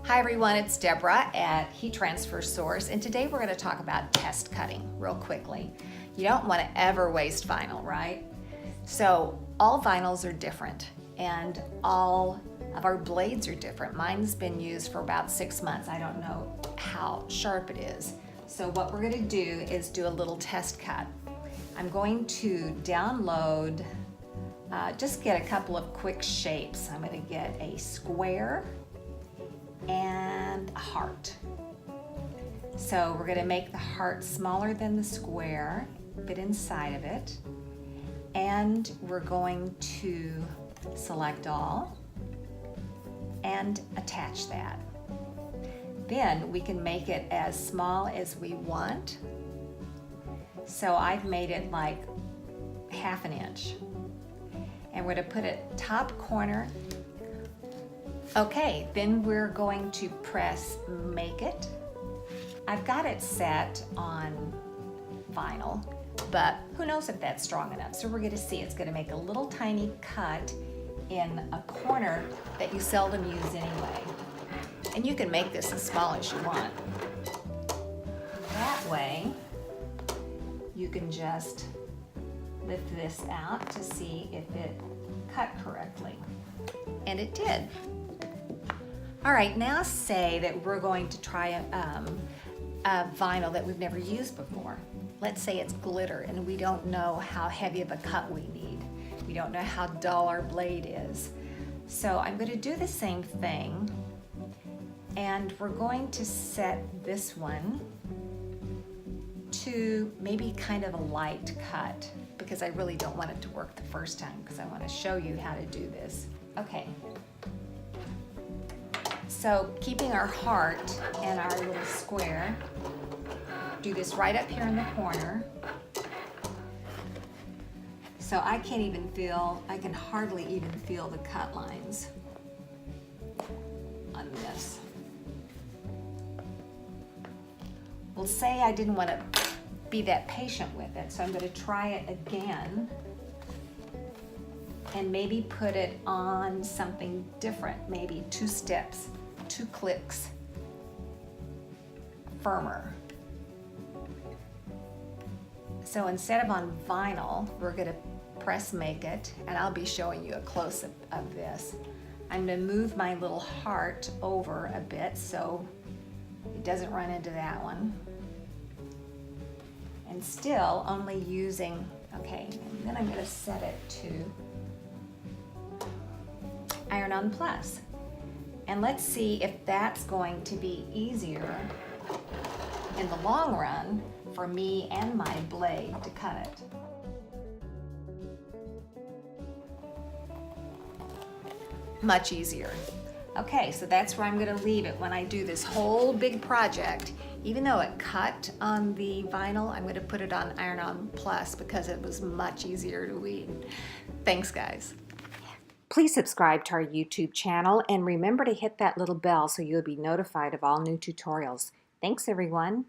Hi everyone, it's Deborah at Heat Transfer Source, and today we're going to talk about test cutting real quickly. You don't want to ever waste vinyl, right? So all vinyls are different and all of our blades are different. Mine's been used for about 6 months. I don't know how sharp it is. So what we're going to do is do a little test cut. I'm going to download, just get a couple of quick shapes. I'm going to get a square and a heart. So we're going to make the heart smaller than the square, fit inside of it, and we're going to select all and attach that. Then we can make it as small as we want. So I've made it like 1/2 inch, and we're going to put it top corner. Okay, then we're going to press make it. I've got it set on vinyl, but who knows if that's strong enough. So we're going to see it's going to make a little tiny cut in a corner that you seldom use anyway. And you can make this as small as you want. That way, you can just lift this out to see if it cut correctly. And it did. All right, now say that we're going to try a vinyl that we've never used before. Let's say it's glitter and we don't know how heavy of a cut we need. We don't know how dull our blade is. So I'm going to do the same thing, and we're going to set this one to maybe kind of a light cut, because I really don't want it to work the first time, because I want to show you how to do this. Okay. So keeping our heart and our little square, do this right up here in the corner. So I can hardly even feel the cut lines on this. Well, say I didn't want to be that patient with it, so I'm going to try it again and maybe put it on something different, maybe 2 steps. 2 clicks firmer. So instead of on vinyl, we're going to press make it, and I'll be showing you a close-up of this. I'm going to move my little heart over a bit so it doesn't run into that one. And still only using, okay, and then I'm going to set it to Iron-On Plus. And let's see if that's going to be easier in the long run for me and my blade to cut it. Much easier. Okay, so that's where I'm going to leave it when I do this whole big project. Even though it cut on the vinyl, I'm going to put it on Iron-On Plus because it was much easier to weed. Thanks, guys. Please subscribe to our YouTube channel and remember to hit that little bell so you'll be notified of all new tutorials. Thanks, everyone.